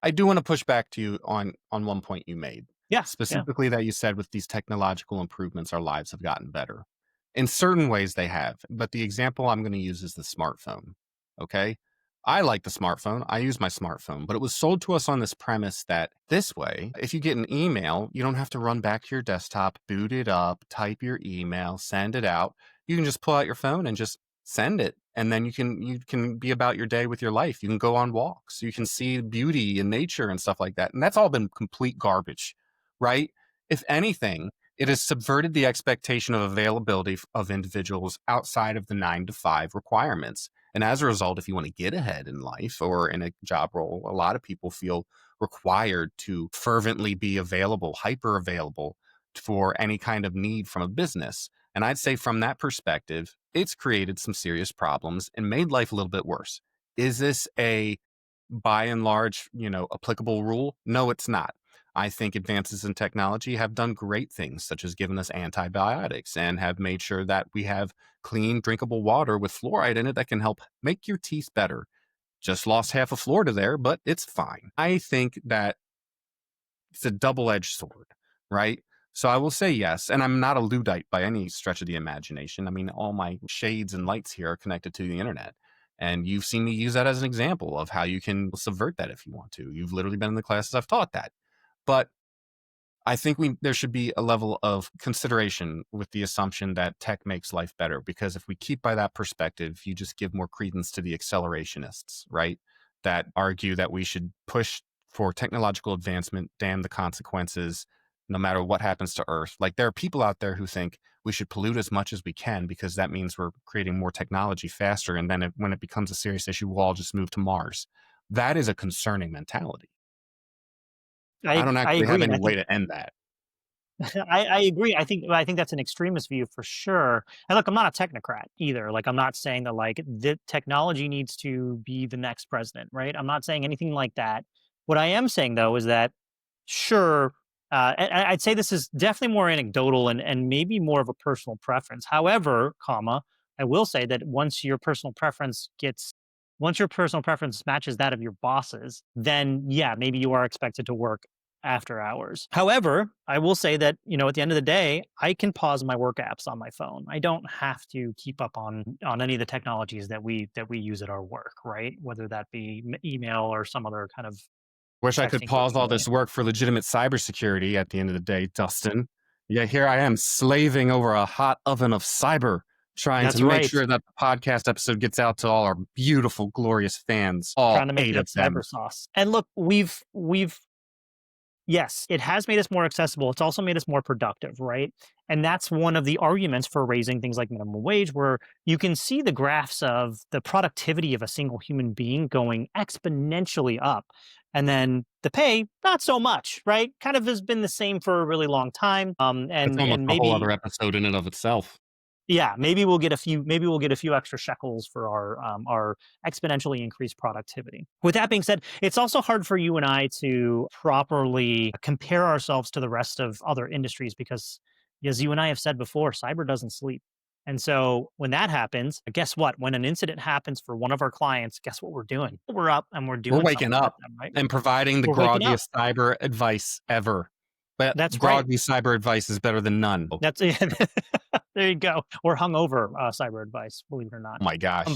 I do want to push back to you on one point you made, Yeah, yeah. specifically that you said with these technological improvements, our lives have gotten better. In certain ways, they have. But the example I'm going to use is the smartphone. Okay. I like the smartphone. I use my smartphone, but it was sold to us on this premise that this way, if you get an email, you don't have to run back to your desktop, boot it up, type your email, send it out. You can just pull out your phone and just send it, and then you can be about your day with your life. You can go on walks, you can see beauty in nature and stuff like that, and that's all been complete garbage, right? If anything, it has subverted the expectation of availability of individuals outside of the 9 to 5 requirements. And as a result, if you want to get ahead in life or in a job role, a lot of people feel required to fervently be available, hyper available for any kind of need from a business. And I'd say from that perspective, it's created some serious problems and made life a little bit worse. Is this a by and large, applicable rule? No, it's not. I think advances in technology have done great things, such as given us antibiotics and have made sure that we have clean, drinkable water with fluoride in it that can help make your teeth better. Just lost half of Florida there, but it's fine. I think that it's a double-edged sword, right? So I will say yes, and I'm not a Luddite by any stretch of the imagination. I mean, all my shades and lights here are connected to the internet. And you've seen me use that as an example of how you can subvert that if you want to. You've literally been in the classes I've taught that. But I think there should be a level of consideration with the assumption that tech makes life better, because if we keep by that perspective, you just give more credence to the accelerationists, right? That argue that we should push for technological advancement, damn the consequences, no matter what happens to Earth. Like, there are people out there who think we should pollute as much as we can because that means we're creating more technology faster. And then when it becomes a serious issue, we'll all just move to Mars. That is a concerning mentality. I don't I actually have agree, and any I way think to end that. I agree. I think that's an extremist view for sure. And look, I'm not a technocrat either. Like, I'm not saying that like the technology needs to be the next president, right? I'm not saying anything like that. What I am saying though is that sure, I'd say this is definitely more anecdotal and maybe more of a personal preference. However, comma, I will say that once your personal preference matches that of your bosses, then yeah, maybe you are expected to work after hours. However, I will say that, at the end of the day, I can pause my work apps on my phone. I don't have to keep up on any of the technologies that we use at our work, right? Whether that be email or some other kind of Wish I could texting pause all capability. this work for legitimate cybersecurity at the end of the day, Dustin. Yeah, here I am slaving over a hot oven of cyber, trying to That's make right. sure that the podcast episode gets out to all our beautiful, glorious fans, all Trying to make 8 that of them. cyber sauce. And look, we've yes, it has made us more accessible. It's also made us more productive, right? And that's one of the arguments for raising things like minimum wage, where you can see the graphs of the productivity of a single human being going exponentially up. And then the pay, not so much, right? Kind of has been the same for a really long time. That's And almost and a whole maybe other episode in and of itself. yeah, maybe we'll get a few extra shekels for our exponentially increased productivity. With that being said, it's also hard for you and I to properly compare ourselves to the rest of other industries because, as you and I have said before, cyber doesn't sleep. And so when that happens, guess what? When an incident happens for one of our clients, guess what we're doing? We're up and we're We're doing waking something with up them, right? and providing the We're waking up. groggiest cyber advice ever. But That's right. groggy cyber advice is better than none. Oh That's it. There you go. Or hungover cyber advice, believe it or not. my gosh. But